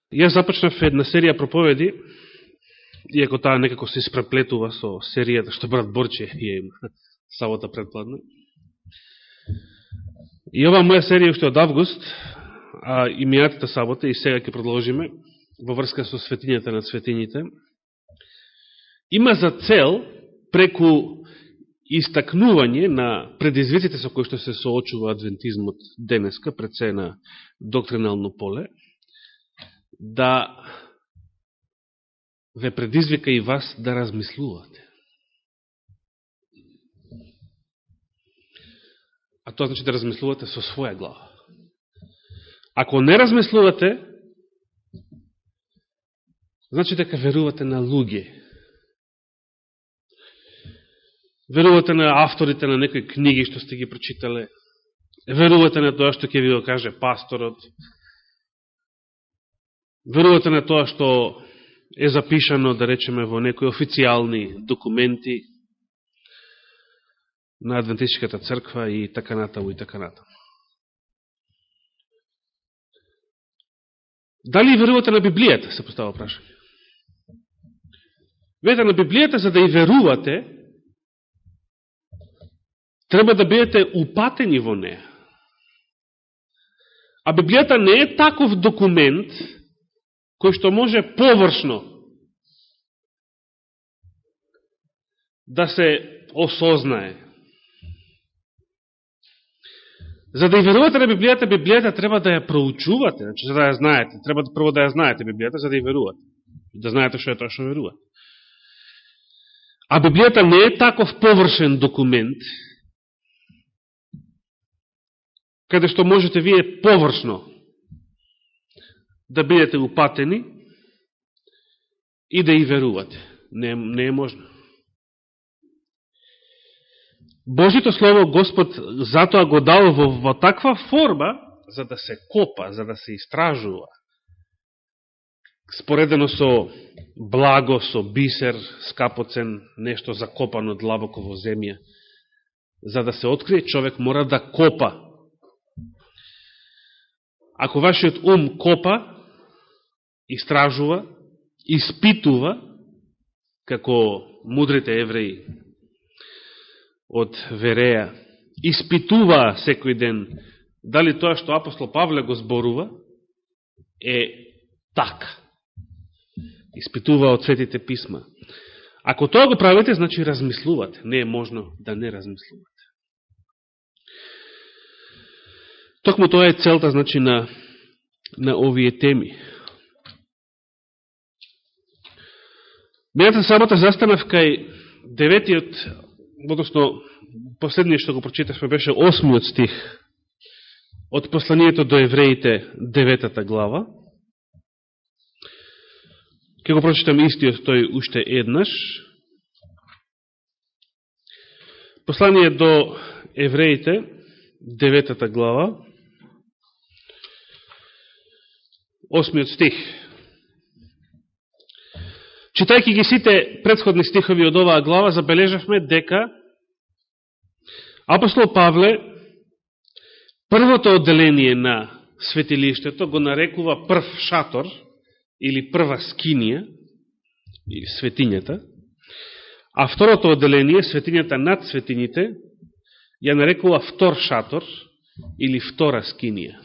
Јас започнав една серија проповеди, иако таа некако се испреплетува со серијата што брат Борче ја има сабота предпладна. И оваа моја серија уште од август, а и мијатата сабота, и сега ќе продолжиме, во врска со светињата на светињите, има за цел, преку истакнување на предизвиците со кои што се соочува адвентизмот денеска, пред се на доктринално поле, да ве предизвика и вас да размислувате. А тоа значи да размислувате со своја глава. Ако не размислувате, значи дека верувате на луѓе. Верувате на авторите на некои книги што сте ги прочитале. Верувате на тоа што ќе ви го каже пасторот. Верувате на тоа што е запишано, да речеме, во некои официјални документи на Адвентистичката црква и така натаму и така натаму. Дали верувате на Библијата, се постава прашање. Верувате на Библијата, за да и верувате, треба да бидете упатени во неја. А Библијата не е таков документ кој што може површно да се осознае. За да и верувате на Библијата, Библијата треба да ја проучувате, значи за да ја знаете. Треба прво да ја знаете Библијата, за да и верувате. Да знаете што е тоа што верувате. А Библијата не е таков површен документ, каде што можете вие површно да бидете упатени и да и верувате. Не е можно. Божито Слово Господ затоа го дал во таква форма, за да се копа, за да се истражува. Споредено со благо, со бисер, скапоцен, нешто закопано длабоко во земја. За да се открие, човек мора да копа. Ако вашиот ум копа, истражува, испитува, како мудрите евреи од Вереја, испитуваа секој ден дали тоа што апостол Павле го зборува е така. Испитуваа од Светите писма. Ако тоа го правите, значи размислувате. Не е можно да не размислувате. Токму тоа е целта, значи, на овие теми. Мејата сабота застанав кај 9-тиот, односно последниот што го прочитавме беше 8-миот стих од посланието до евреите 9-та глава. Ке го прочитам истиот тој уште еднаш. Послание до евреите 9-та глава, 8-миот стих. Читајќи ги сите претходни стихови од оваа глава, забележавме дека апостол Павле првото одделение на светилиштето го нарекува прв шатор или прва скинија, или светињата, а второто одделение, светињата над светињите, ја нарекува втор шатор или втора скинија.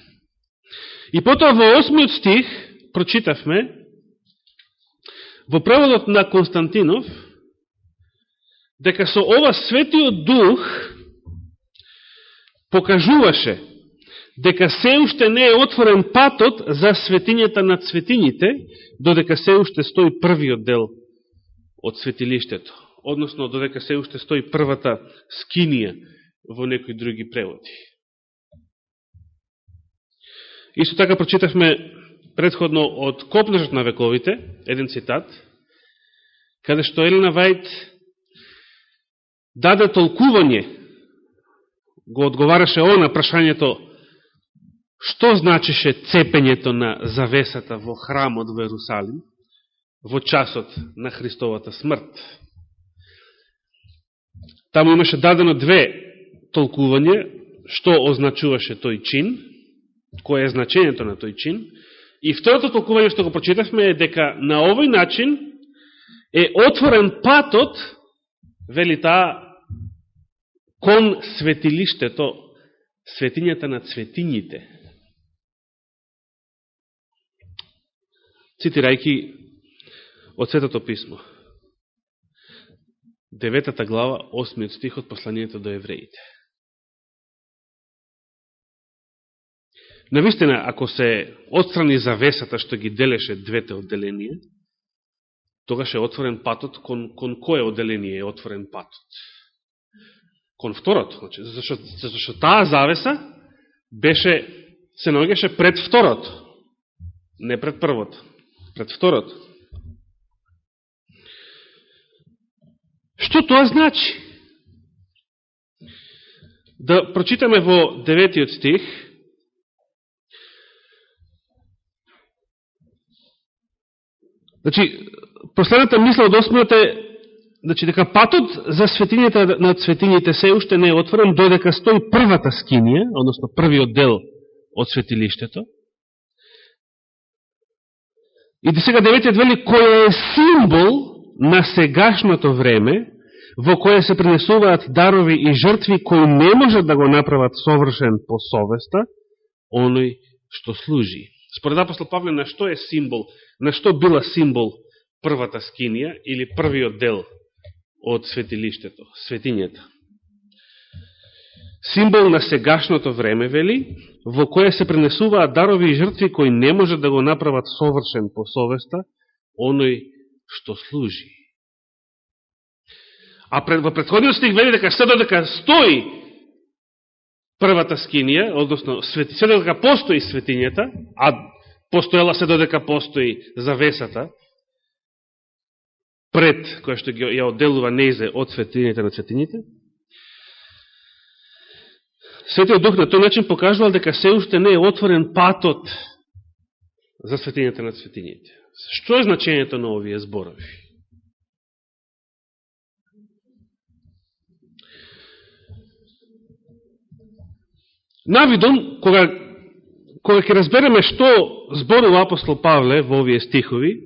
И потоа во 8-миот стих прочитавме во преводот на Константинов дека со ова Светиот Дух покажуваше дека се уште не е отворен патот за светињата над светињите, додека се уште стои првиот дел од светилиштето, односно додека се уште стои првата скинија во некои други преводи. Исто така прочитавме предходно од Копнежот на вековите, еден цитат, каде што Елена Вајд даде толкување, го одговараше на прашањето што значише цепењето на завесата во храмот во Ерусалим во часот на Христовата смрт. Таму имаше дадено две толкување, што означуваше тој чин, кое е значењето на тој чин, И второто толкување што го прочитавме е дека на овој начин е отворен патот, вели таа, кон светилиштето, светињата на цветињите. Цитирајќи од Светото писмо. 9 глава, 8 стих од посланието до евреите. Навистина, ако се отстрани завесата што ги делеше двете одделенија, тогаш е отворен патот кон кое одделение е отворен патот? Кон второто. Значи, зашто таа завеса се наоѓаше пред второто, не пред првото, пред второто. Што тоа значи? Да прочитаме во 9 стих. Значи, последната мисла од 8 е, значи, дека патот за светињата на цветињите се уште не е отворен, додека стои првата скинија, односно првиот дел од светилиштето. И до сега 9 вели, кој е символ на сегашното време, во кое се принесуваат дарови и жртви кои не можат да го направат совршен по совеста, оној што служи. Според апостол Павле, на што е символ, на што била символ првата скинија или првиот дел од светилиштето, светињата? Символ на сегашното време, вели, во кое се принесуваат дарови и жртви кои не можат да го направат совршен по совеста, оној што служи. А во претходниот стих вели дека се додека стои првата скинија, односно се додека постои светињата, а постоела се додека постои завесата, пред која што ја одделува нејзе од светињата на светињите, Светиот Дух на тој начин покажувал дека се уште не е отворен патот за светињата на светињите. Што е значењето на овие зборови? Навидом, кога ќе разбереме што зборува апостол Павле во овие стихови,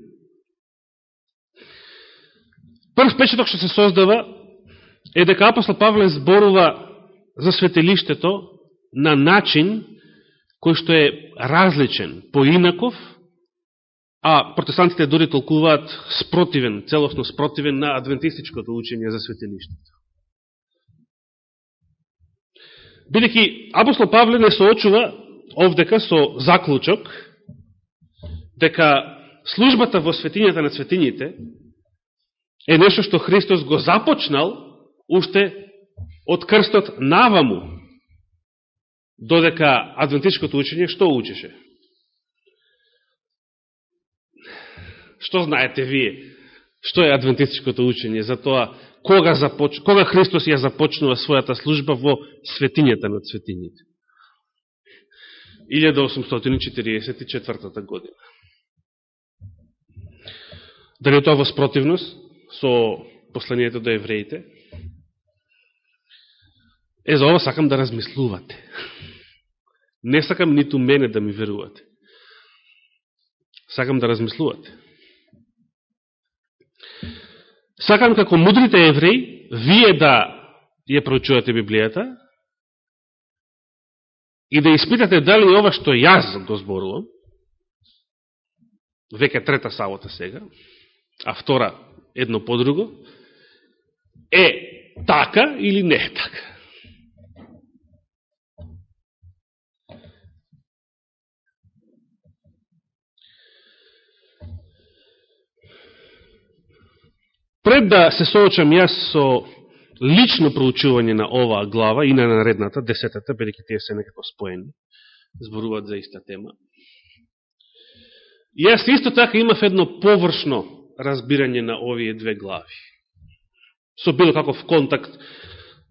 прв впечаток што се создава е дека апостол Павле зборува за светилиштето на начин кој што е различен, поинаков, а протестантите дори толкуваат спротивен, целосно спротивен на адвентистичкото учење за светилиштето. Бидејќи апостол Павле не соочува овдека со заклучок дека службата во светињата на светињите е нешто што Христос го започнал уште од крстот наваму, додека адвентистичкото учење што учеше? Што знаете вие? Што е адвентистичкото учење за тоа кога Христос ја започнува својата служба во светињата на светињите? 1844 година. Дали тоа во спротивност со посланието до евреите? За ова сакам да размислувате. Не сакам ниту мене да ми верувате. Сакам да размислувате. Сакам како мудрите евреи, вие да ја проучувате Библијата и да испитате дали ова што јас го зборувам, веќе трета сабота сега, а втора едно по друго, е така или не е така. Пред да се соочам јас со лично проучување на оваа глава и на наредната, 10-та, бидејќи тие се некако споени, зборуваат за иста тема. Јас исто така имав едно површно разбирање на овие две глави. Со било каков контакт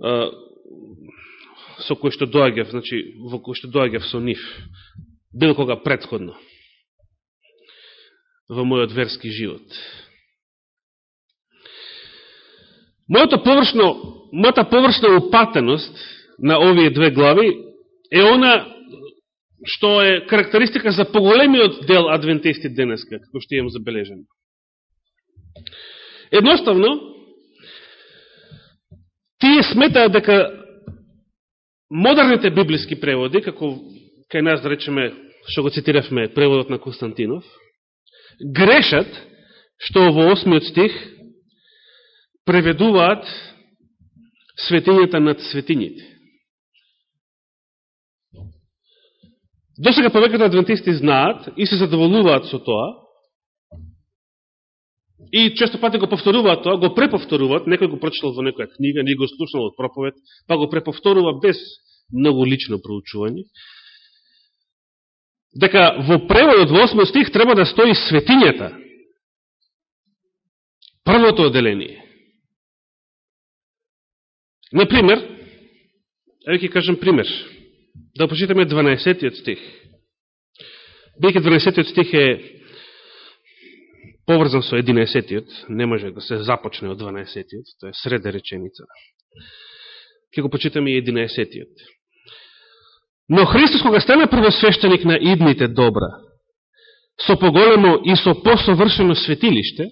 со кој што доаѓав, значи во кој што доаѓав со нив, било кога претходно во мојот верски живот. Мојата површна упатеност на овие две глави е она што е карактеристика за поголемиот дел адвентисти денеска, како што имам забележено. Едноставно, тие сметаат дека модерните библиски преводи, како кај нас да речеме, што го цитиравме, преводот на Константинов, грешат што во 8 стих преведуваат светињата над светињите. Досега повеќето адвентисти знаат и се задоволуваат со тоа, и често пати го повторуваат тоа, го преповторуваат, некој го прочитал во некоја книга, не го слушнал од проповед, па го преповторува без многу лично проучување, дека во преводот во 8 стих треба да стои светињата. Првото одделение. Например, еве ќе кажем пример. Да почитаме 12 стих. Бидејќи 12 стих е поврзан со 11-тиот, не може да се започне од 12-тиот, тоа е среда реченица. Ќе го почитаме и 11-тиот. Но Христос, кога стана првосвещеник на идните добра, со поголемо и со посовршено светилиште,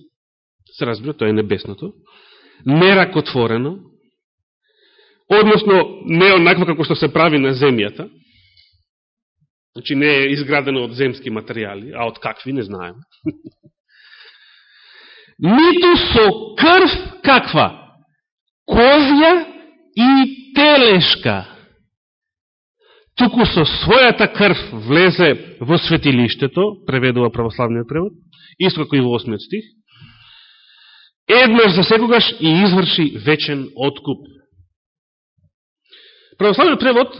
се разбира, тоа е небесното, неракотворено, односно не онакво како што се прави на земјата, значи не е изградено од земски материјали, а од какви, не знаеме. Ниту со крв каква? Козја и телешка. Туку со својата крв влезе во светилиштето, преведува православниот превод, исто како и во 8 стих, еднаш за секогаш и изврши вечен откуп. Православниот превод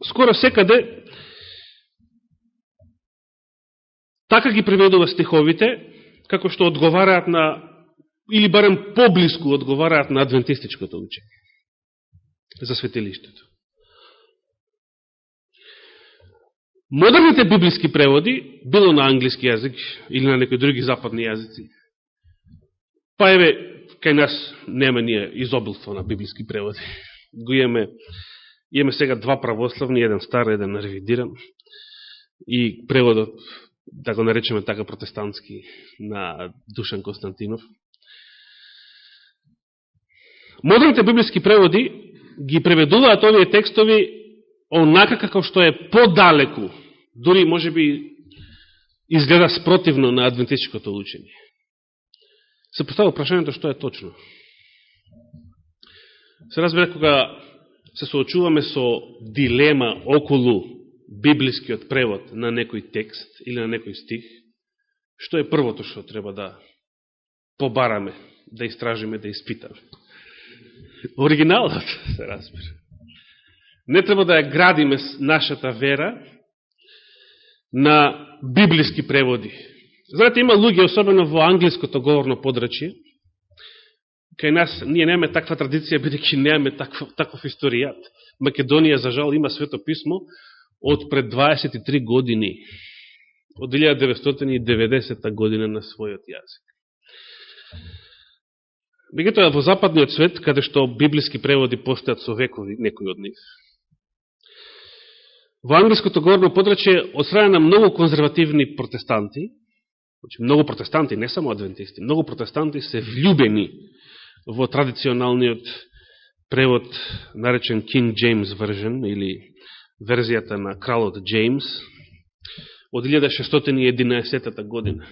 скоро секаде така ги преведува стиховите, како што одговараат на, или барем поблиску одговараат на адвентистичкото учење за светилиштето. Модерните библиски преводи, било на англиски јазик или на некои други западни јазици, па еве, кај нас нема ние изобилство на библиски преводи. Го имаме сега два православни, еден стар, еден ревидиран, и преводот, да го наречеме така протестантски, на Душан Константинов. Модерните библиски преводи ги преведуваат овие текстови онака како што е подалеку, дури може би изгледа спротивно на адвентистичкото учење. Се поставя прашањето што е точно. Се разбира, кога се соочуваме со дилема околу библискиот превод на некој текст или на некој стих, што е првото што треба да побараме, да истражиме, да испитаме? Оригиналот, се разбира. Не треба да ја градиме нашата вера на библиски преводи. Знаете, има луѓе, особено во англиското говорно подрачје, кај нас ние немаме таква традиција, бидејќи немаме таков историјат. Македонија, за жал, има свето писмо од пред 23 години, од 1990 година на својот јазик. Меѓутоа, во западниот свет, каде што библиски преводи постојат со векови, некои од нив, во англиското говорно подрачје, од страна на многу конзервативни протестанти, значи многу протестанти, не само адвентисти, многу протестанти се влюбени во традиционалниот превод, наречен King James Version, или верзијата на кралот Джеймс, од 1611 година.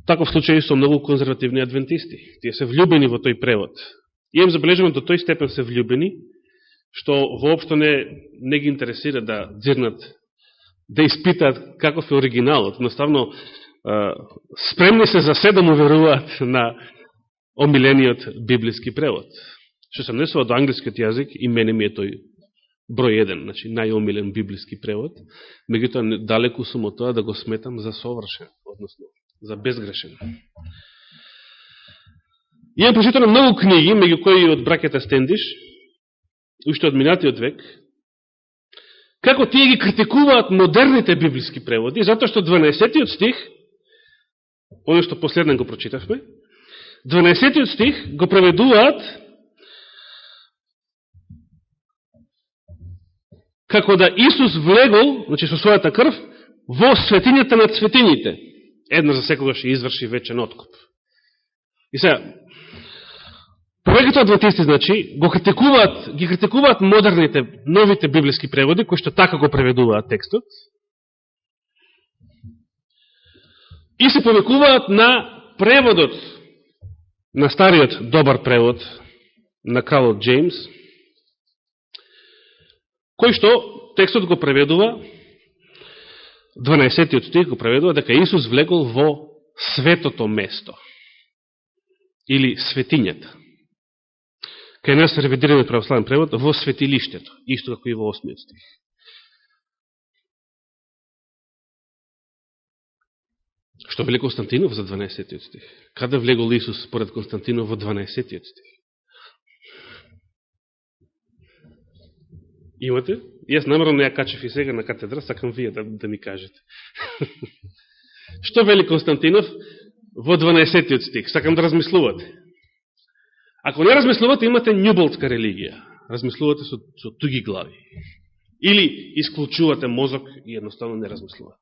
Таков случај со многу конзервативни адвентисти. Тие се влюбени во тој превод. Имам забележено до тој степен се влюбени, што воопшто не ги интересира да дзирнат, да испитаат каков е оригиналот. Наставно, спремни се за се да му веруваат на омилениот библиски превод. Што се однесува до англискиот јазик, и мене ми е тој број 1, значи најомилен библиски превод, меѓутоа далеку сум од тоа да го сметам за совршен, односно за безгрешен. Имам прочитано многу книги, меѓу кои од браќата Стендиш, уште од минатиот век, како тие ги критикуваат модерните библиски преводи, затоа што 12-тиот стих, оно што последен го прочитавме, 12-тиот стих го преведуваат како да Исус влегол, значи со својата крв, во светињата на цветињите. Едно за секогаш ќе изврши вечен откуп. И сега, повеќето адвентисти, значи, ги критикуваат модерните, новите библиски преводи, кои што така го преведуваат текстот, и се повекуваат на преводот, на стариот добар превод на кралот Джеймс, кој што текстот го преведува, 12-тиот стих го преведува, дека Исус влегол во светото место, или светињата. Кај нас ревидираниот православен превод во светилиштето, исто како и во 8-тиот стих. Што вели Константинов за 12-тиот стих? Каде влегол Исус според Константинов во 12-тиот стих? Имате? Јас намерно не ја качев и сега на катедра, сакам вие да ми кажете. Што вели Константинов во 12-тиот стих? Сакам да размислувате. Ако не размислувате, имате њуболтска религија. Размислувате со туги глави. Или исклучувате мозок и едноставно не размислувате.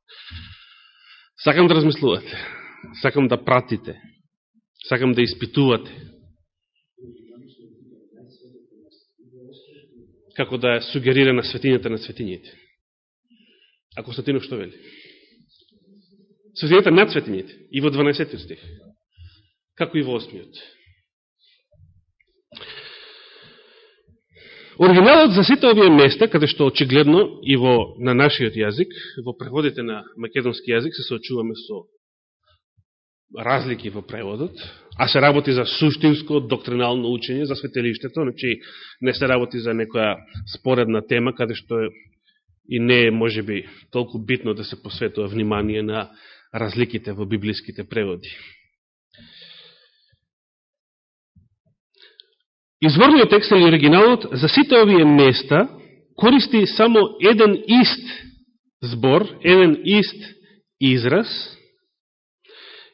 Сакам да размислувате. Сакам да пратите. Сакам да испитувате. Како да сугерира на светињата на светињите. А Константинов што вели? Светињата над светињите. И во 12-тиот стих. Како и во 8-тиот. Оригиналот за сите овие места, каде што очигледно и на нашиот јазик, во преводите на македонски јазик, се соочуваме со разлики во преводот, а се работи за суштинско доктринално учење за светилиштето, значи не се работи за некоја споредна тема, каде што и не е, можеби, толку битно да се посветува внимание на разликите во библиските преводи. Изворниот текст или оригиналот за сите овие места користи само еден ист збор, еден ист израз,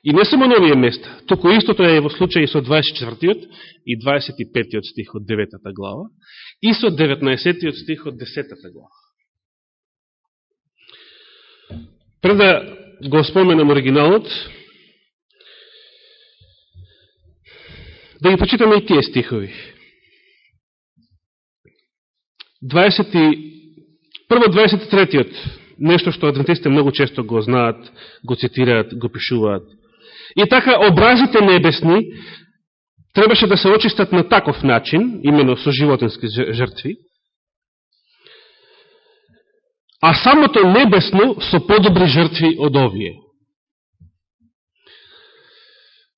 и не само на овие места, току истото е во случај со 24-тиот и 25-тиот стих од 9-та глава и со 19-тиот стих од 10-та глава. Пред да го споменам оригиналот, да ги почитаме и тие стихови. Прво 23-тиот, нешто што адвентистите многу често го знаат, го цитираат, го пишуваат. И така, образите небесни требаше да се очистат на таков начин, именно со животински жртви, а самото небесно со подобри жртви од овие.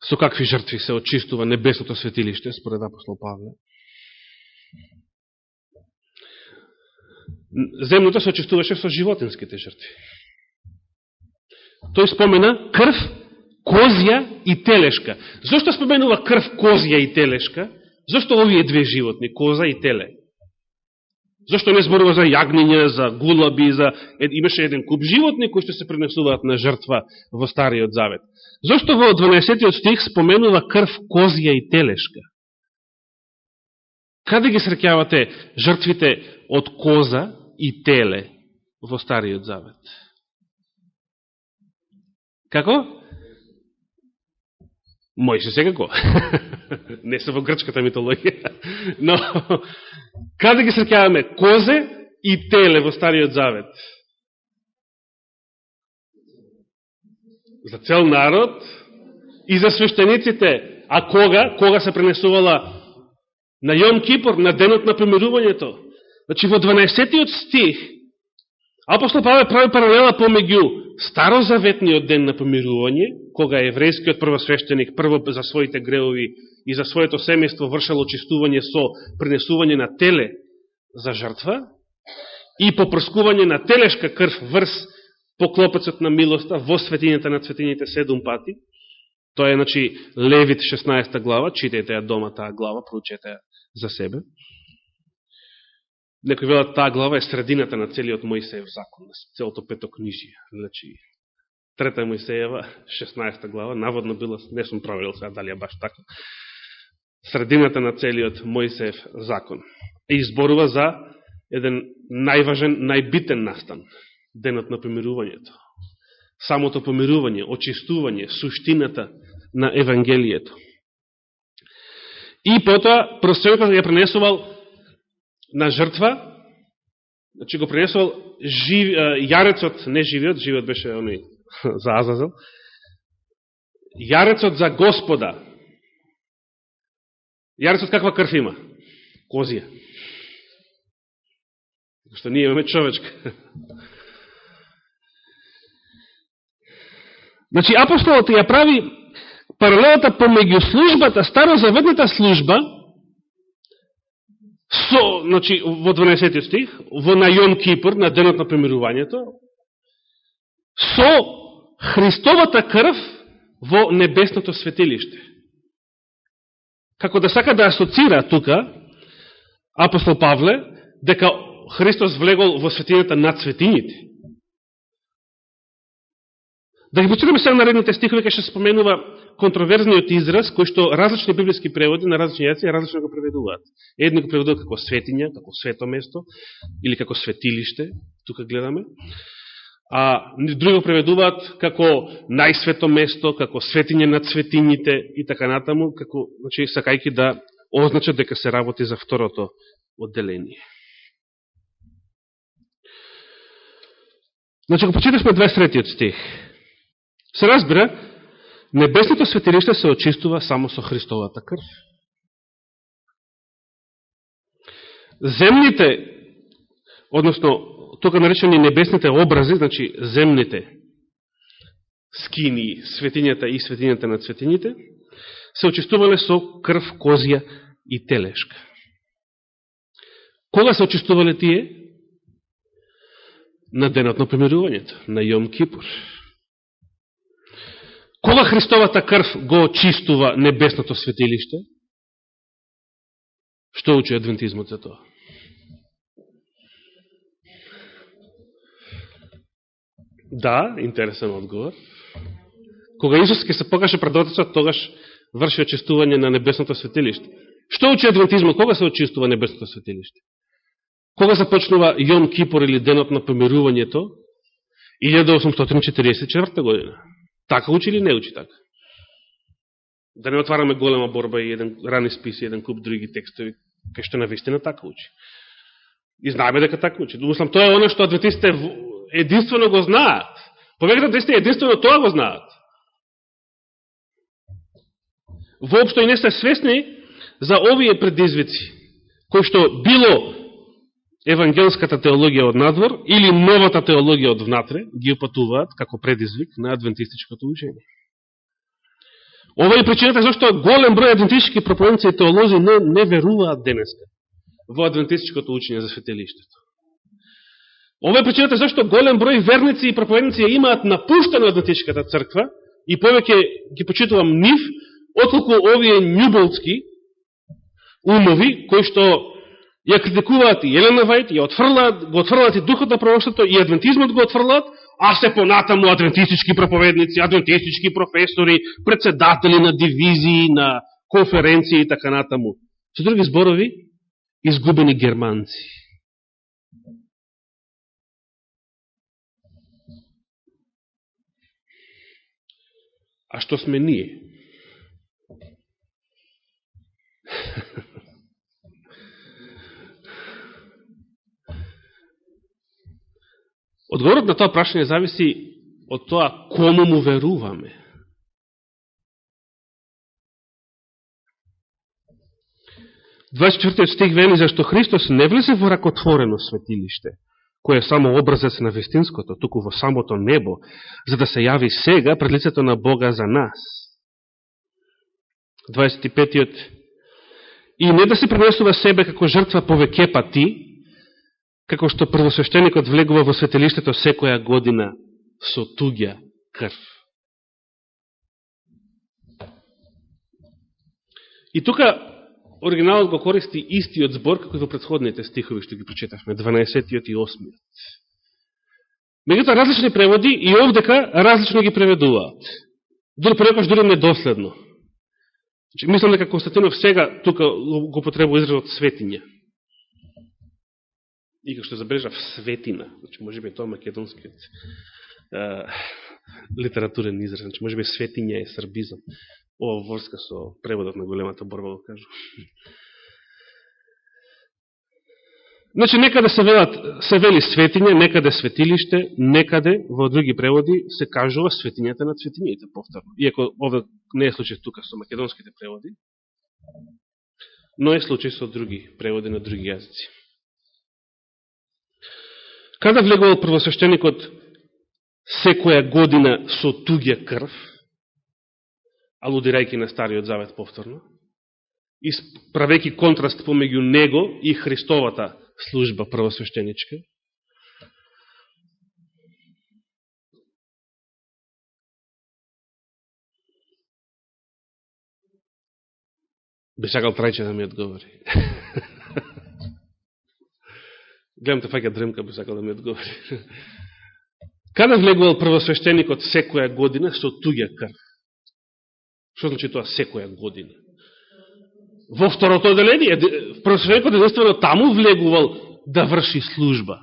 Со какви жртви се очистува небесното светилиште, според апостол Павле? Земното се очистуваше со животинските жртви. Тој спомена крв, козја и телешка. Зошто споменува крв, козја и телешка? Зошто овие две животни, коза и теле? Зошто не зборува за јагниња, за гулаби, имаше еден куп животни кои што се пренесуваат на жртва во Стариот Завет? Зошто во 12-тиот стих споменува крв, козја и телешка? Каде ги среќавате жртвите од коза и теле во Стариот Завет? Како? Мојше секако. Не се во грчката митологија. Но, каде ги среќаваме козе и теле во Стариот Завет? За цел народ и за свештениците. А кога? Кога се пренесувала? На Јом Кипур, на денот на помирувањето. Значи, во 12-тиот стих, апостол Павле прави паралела помеѓу старозаветниот ден на помирување, кога еврејскиот првосвештеник прво за своите греови и за своето семејство вршало очистување со принесување на теле за жртва и попрскување на телешка крв врз поклопецот на милоста во светињата на светињите 7 пати. Тоа е, значи, Левит 16 глава, читајте ја дома таа глава, проучете ја за себе. Некој велат таа глава е средината на целиот Мојсеев закон, на целото петокнижие. Значи, 3 Мојсеева, 16 глава, наводно била, не сум проверил сега дали е баш така, средината на целиот Мојсеев закон. И изборува за еден најважен, најбитен настан, денот на помирувањето. Самото помирување, очистување, суштината на Евангелието. И потоа, првосвещеникот ја пренесувал на жртва, значи го пренесувал јарецот, не живиот беше оној за Азазел, јарецот за Господа. Јарецот каква крв има? Козија. Што ние имаме човечка. Значи, апостолот ја прави паралелата помеѓу службата, старозаветната служба, значи, во 12 стих, на Јом Кипур, на денот на помирувањето, со Христовата крв во небесното светилиште. Како да сака да асоцира тука апостол Павле, дека Христос влегол во светињата над светињите. Да ги почитаме сега наредните стихови, кај што споменува контроверзниот израз, кој што различни библиски преводи на различни јаци различно го преведуваат. Едни го преведуваат како светиња, како свето место, или како светилиште, тука гледаме, а други го преведуваат како најсвето место, како светиње над светињите и така натаму, како, значи, сакајки да означат дека се работи за второто одделение. Значи, го почитавме 23 стих. Се разбира, небесното светилиште се очистува само со Христовата крв. Земните, односно, тука наречени небесните образи, значи земните скини, светињата и светињата над светињите, се очистувале со крв козија и телешка. Кога се очистувале тие? На денот на помирувањето, на Јом Кипур. Кога Христовата крв го очистува небесното светилиште? Што учи адвентизмот за тоа? Да, интересен одговор. Кога Исус ќе се покаже пред Отецот, тогаш врши очистување на небесното светилиште. Што учи адвентизмот? Кога се очистува небесното светилиште? Кога започнува Јом Кипур или денот на помирувањето? 1844 година. Така учи или не учи така? Да не отвараме голема борба и еден рани спис и еден куп други текстови, кај што навистина така учи. И знаеме дека така учи. Мислам, тоа е оно што адвентистите единствено го знаат. Повеќе адвентистите единствено тоа го знаат. Воопшто и не сте свесни за овие предизвици, кои што било евангелската теологија од надвор или новата теологија од внатре ги опатуваат како предизвик на адвентистичкото учење. Ова е причината зашто голем број адвентистички проповедници и теолози не веруваат денеска во адвентистичкото учење за светилиштето. Ова е причината зашто голем број верници и проповедници имаат напуштено адвентистичката црква и повеќе ги почитувам нив, отколку овие њуболски умови кои што ја критикуваат и Елена Вајд, го отфрлаат и духот на пророштвото, и адвентизмот го отфрлаат, а се понатаму адвентистички проповедници, адвентистички професори, председатели на дивизии, на конференции и така натаму. Со други зборови, изгубени германци. А што сме ние? Одговорот на тоа прашање зависи од тоа кому му веруваме. Дваесет стих вели, зашто Христос не влезе во ракотворено светилиште, кој е само образец на вистинското, туку во самото небо, за да се јави сега пред лицето на Бога за нас. 25. И не да се принесува себе како жртва повеќе пати, како што првосвещеникот влегува во светилиштето секоја година со туѓа крв. И тука оригиналот го користи истиот збор како и во претходните стихови што ги прочитавме, 12 и 8. Меѓутоа различни преводи и овдека различно ги преведуваат. Понекогаш дури недоследно. Мислам дека Константинов сега тука го потребува изразот светиња. и како што забележав светина, значи можеби тоа македонскиот литературен израз, значи можеби светиња е србизам. Ова врска со преводот на големата борба го кажу. Значи некаде се вели светиња, некаде светилиште, некаде во други преводи се кажува светињата на светињите повторно. Иако ова не е случај тука со македонските преводи, но е случај со други преводи на други јазици. Када влегувал првосвещеникот секоја година со туѓа крв, алудирајќи на Стариот Завет повторно, и правејќи контраст помеѓу него и Христовата служба првосвещеничка, би сакал Трајче да ми одговори. Гледам те фаќа дрмка, би сакал да ми одговори. Када влегувал првосвещеникот секоја година со туѓа крв? Што значи тоа секоја година? Во второто оделение, првосвещеникот единствено таму влегувал да врши служба.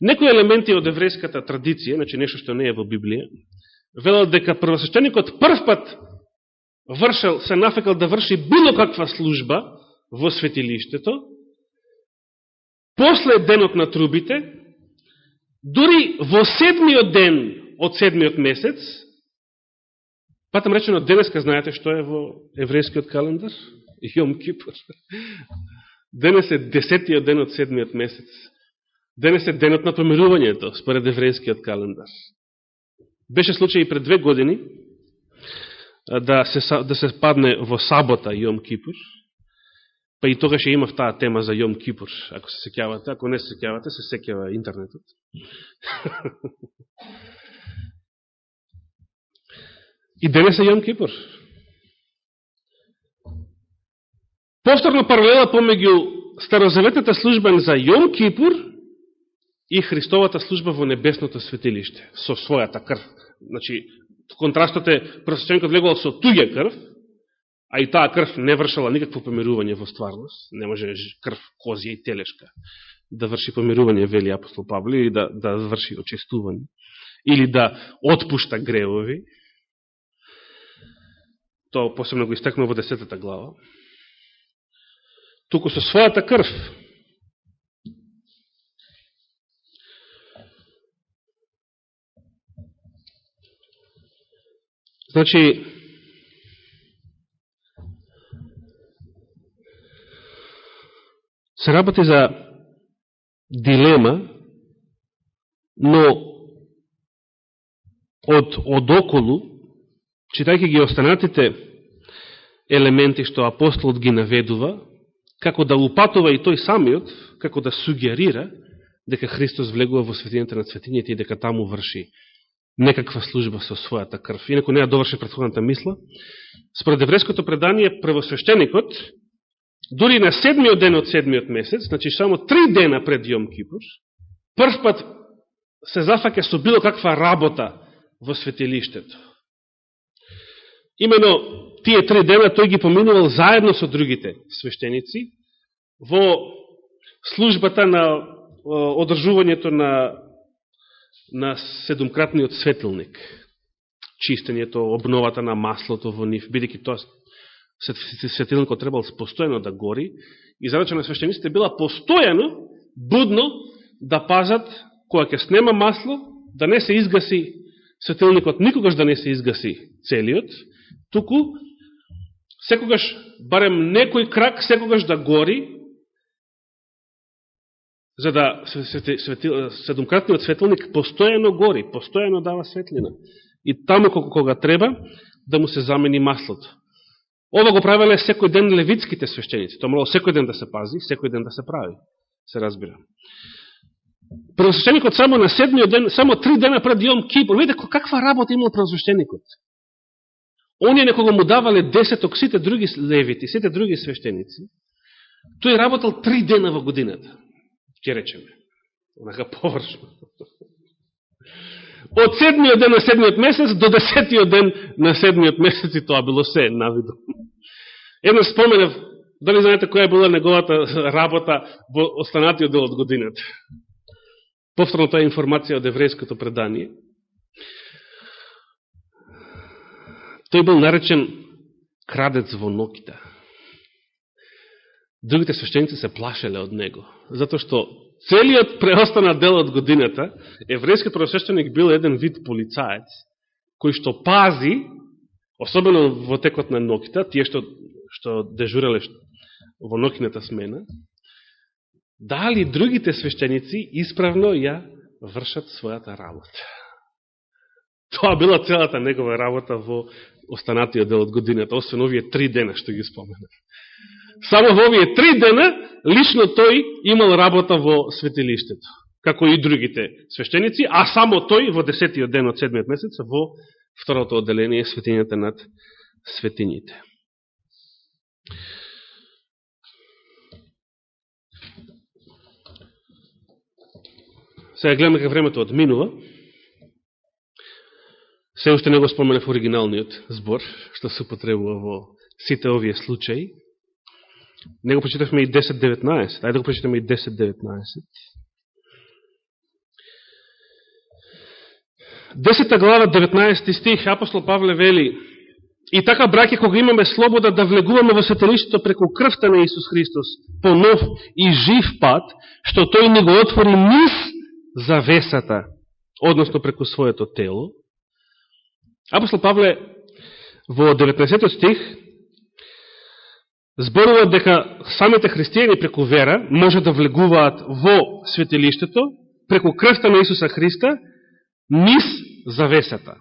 Некои елементи од еврејската традиција, значи нешто што не е во Библија, велат дека првосвещеникот прв пат се нафекал да врши било каква служба во светилиштето, после денот на трубите, дури во седмиот ден од седмиот месец, патам речено денеска, знаете што е во еврејскиот календар? Јом Кипур. Денес е 10-тиот ден од седмиот месец. Денес е денот на помирувањето, според еврејскиот календар. Беше случај и пред 2 години да се падне во сабота Јом Кипур, па и тогаш имав таа тема за Јом Кипур, ако се сеќавате, ако не се сеќавате, се сеќава интернетот. И денес е Јом Кипур. Повторно паралела помеѓу старозаветната служба за Јом Кипур и Христовата служба во небесното светилиште, со својата крв. Значи, контрастот е, првосвещеникот влегувал со туѓа крв, а и таа крв не вршала никакво помирување во стварност, не може крв козија и телешка да врши помирување, вели апостол Павле, или да врши очистување, или да отпушта гревови. Тоа посебно го истакнува во 10 глава. Туку со својата крв. Значи, се работи за дилема, но од околу, читајќи ги останатите елементи што апостолот ги наведува, како да упатува и тој самиот, како да сугерира дека Христос влегува во светињата на светињите и дека таму врши некаква служба со својата крв. Инако не ја доврши претходната мисла. Според еврејското предание, првосвещеникот, дури на 7-миот ден од 7-миот месец, значи само 3 дена пред Јом Кипур, прв пат се зафаќа со било каква работа во светилиштето. Имено тие 3 дена тој ги поминувал заедно со другите свештеници во службата на одржувањето на седумкратниот светилник, чистењето, обновата на маслото во нив, бидејќи тоа светилникот требал постојано да гори, и задача на свештениците била постојано, будно, да пазат, кога ќе снема масло, да не се изгаси светилникот, никогаш да не се изгаси целиот, туку, секогаш, барем некој крак, секогаш да гори, за да седумкратниот светилник постојано гори, постојано дава светлина. И таму кога треба, да му се замени маслото. Ова го правеле секој ден левитските свештеници. Тоа морало секој ден да се пази, секој ден да се прави. Се разбира. Првосвещеникот само на 7-миот ден, само 3 дена пред Јом Кипур. Видите каква работа имал првосвещеникот. Оние некога му давале 10 сите други левити, сите други свештеници. Тој работал 3 дена во годината. Ке речеме. Онака површно. Од 7-миот ден на 7-миот месец до 10-тиот ден на 7-миот месец, и тоа било се навидно. Едно споменав Дали знаете која била неговата работа во останатиот дел од годината? Повторно тоа е информација од еврејското предание. Тој бил наречен крадец во ноќта. Другите свештеници се плашеле од него, затоа што целиот преостанат дел од годината, еврејскиот првосвештеник бил еден вид полицаец, кој што пази, особено во текот на ноќта, тие што дежурале во ноќната смена, дали другите свештеници исправно ја вршат својата работа. Тоа била целата негова работа во останатиот дел од годината, освен овие 3 дена што ги споменав. Само во овие 3 дена, лично тој имал работа во светилиштето, како и другите свештеници, а само тој во 10-тиот ден од 7-тиот месец во второто одделение светињата над светињите. Сега гледаме дека времето одминува. Се уште не го споменав оригиналниот збор, што се употребува во сите овие случаи. Не го прочитавме и 10.19. Ајде да го прочитаме и 10.19. 10 глава, 19 стих, апостол Павле вели: и така, браќи, кога имаме слобода да влегуваме во светилиштето преку крвта на Исус Христос, по нов и жив пат, што тој ни го отвори низ завесата, односно преку своето тело. Апостол Павле во 19 стих зборува дека самите христијани преку вера може да влегуваат во светилиштето преку крвта на Исуса Христа низ завесата.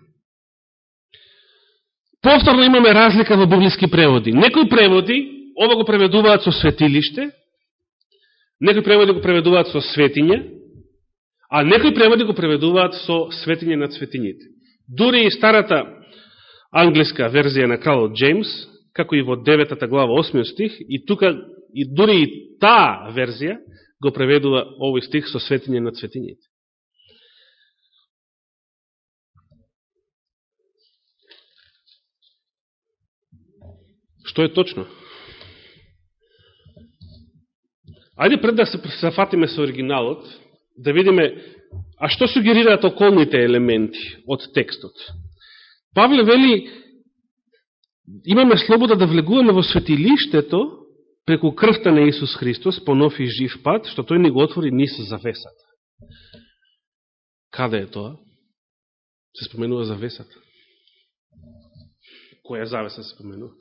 Повторно имаме разлика во библиски преводи. Некои преводи ова го преведуваат со светилиште, некои преводи го преведуваат со светиња, а некои преводи го преведуваат со светиње над светињите. Дури и старата англиска верзија на кралот Джеймс, како и во 9 глава 8 стих, и тука и дури и таа верзија го преведува овој стих со светиње над светињите. Што е точно? Ајде пред да се зафатиме со оригиналот, да видиме, а што сугерираат околните елементи од текстот. Павле вели, имаме слобода да влегуваме во светилиштето преку крвта на Исус Христос по нов и жив пат, што тој ни го отвори низ завесата. Каде е тоа? Се споменува завесата. Која завеса се споменува?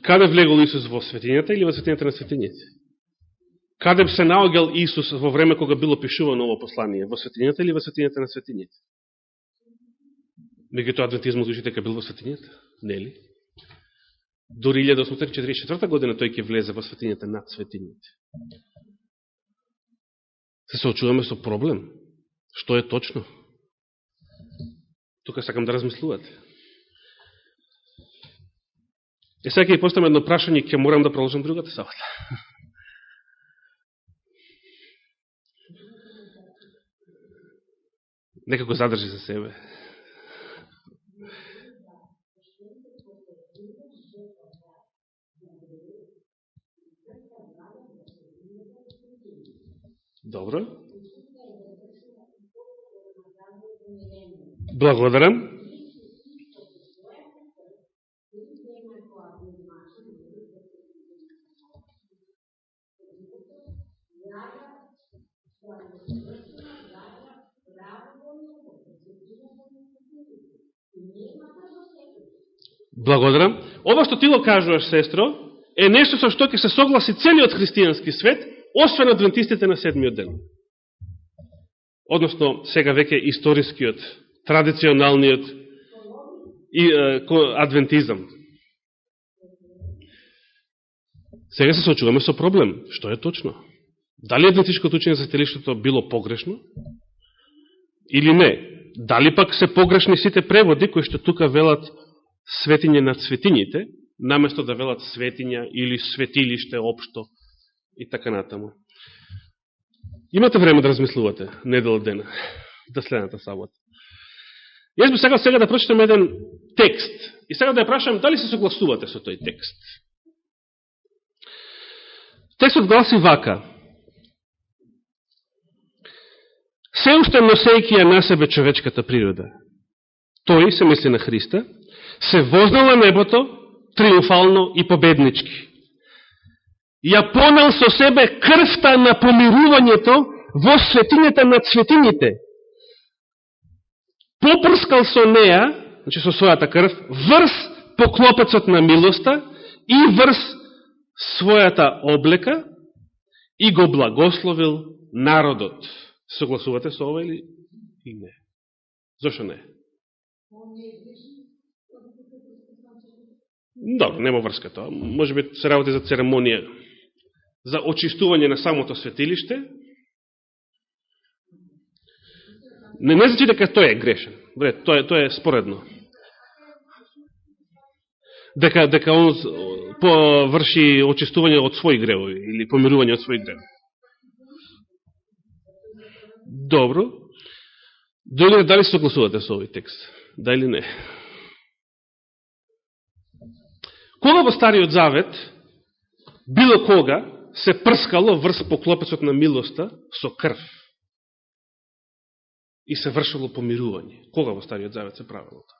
Каде влегол Исус, во светињата или во светињата на светињите? Каде се наоѓал Исус во време кога било пишувано ово послание? Во светињата или во светињата на светињите? Меѓутоа адвентизмот учи дека бил во светињата, нели? Дори 1844 година тој ќе влезе во светињата над светињите. Се соочуваме со проблем. Што е точно? Тука сакам да размислувате. Сега ќе поставам едно прашање, ќе морам да продолжам другата сабота. Нека го задржи за себе. Добро. Благодарам. Благодарам. Ова што ти го кажуваш, сестро, е нешто со што ќе се согласи целиот христијански свет, освен адвентистите на седмиот ден. Односно, сега веќе историскиот, традиционалниот адвентизам. Сега се соочуваме со проблем. Што е точно? Дали адвентишкото учење за светилиштето било погрешно? Или не? Дали пак се погрешни сите преводи, кои што тука велат светиње над светињите, наместо да велат светиња или светилиште општо и така натаму. Имате време да размислувате недела дена, до следната сабота. Јас би сега да прочитам еден текст и сега да ја прашам дали се согласувате со тој текст. Текстот гласи вака: се уште носејќи ја на себе човечката природа, тој, се мисли на Христа, се вознал на небото триумфално и победнички. Ја понел со себе крвта на помирувањето во светињата на светињите. Попрскал со неја, значи со својата крв, врз поклопецот на милоста и врз својата облека и го благословил народот. Согласувате со ова или не? Зошто не? Добро, нема врска тоа. Може би се работи за церемонија, за очистување на самото светилиште. Не значи дека тој е грешен. Тоа е споредно. Дека он врши очистување од своји гревови или помирување од своји гревови. Добро. Дали се согласувате со овој текст? Да или не? Кога во Стариот Завет, било кога, се прскало врз поклопецот на милоста со крв и се вршило помирување? Кога во Стариот Завет се правило тоа?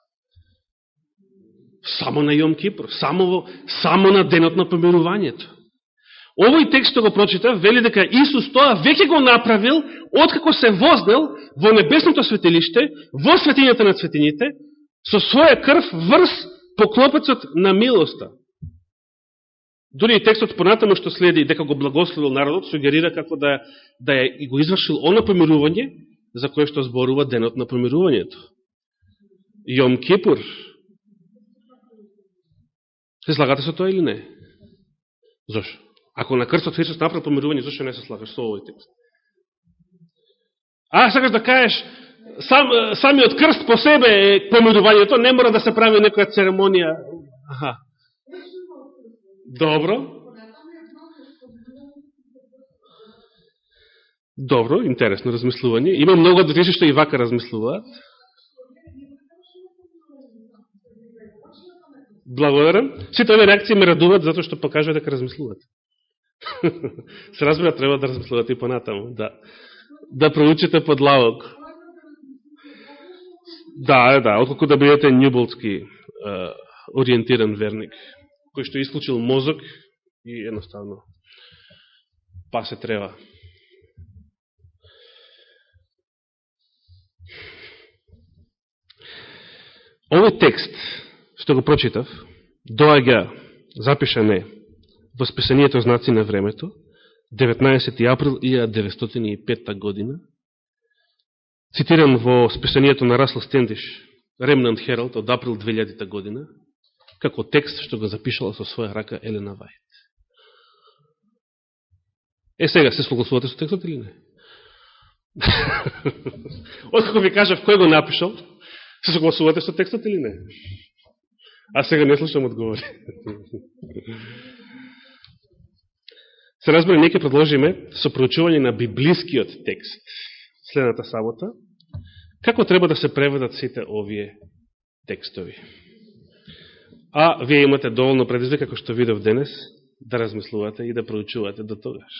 Само на Јом Кипр, само на денот на помирувањето. Овој текст што го прочита вели дека Исус тоа веќе го направил откако се вознел во небесното светилиште, во светињата на светињите, со своја крв врз поклопецот на милоста. Дори и текстот понатаму што следи дека го благословил народот, сугерира како да и го извршил оно помирување за кое што зборува денот на помирувањето. Јом Кипур. Се слагате со тоа или не? Зошто? Ако на крстот Христос направил помирување, зашто не се слагаш со овој текст? Сакаш да кажеш, самиот крст по себе е помирувањето, не мора да се прави некоја церемонија. Добро, интересно размислување. Има многу адвентисти што и вака размислуваат. Благодарам. Сите овие реакции ме радуваат затоа што покажува дека размислуват. Се разбира, треба да размислувате и понатаму. Да проучите подлавок. Да, отколку да бидете њуболски ориентиран верник, кој што исклучил мозок и едноставно се треба. Овој текст што го прочитав, доаѓа, запишан е во списанието Знаци на времето, 19. април 1905 година, цитиран во списанието на Расел Стендиш, Ремнант Хералд, од април 2000 година, како текст што го запишала со своја рака Елена Вајт. Сега, се согласувате со текстот или не? Откако ви кажав кој го напишал, се согласувате со текстот или не? Сега не слушам одговори. Се разбира, ние ќе продолжиме со проучување на библискиот текст следната сабота. Како треба да се преведат сите овие текстови? Вие имате доволно предизвик, како што видов денес, да размислувате и да проучувате до тогаш.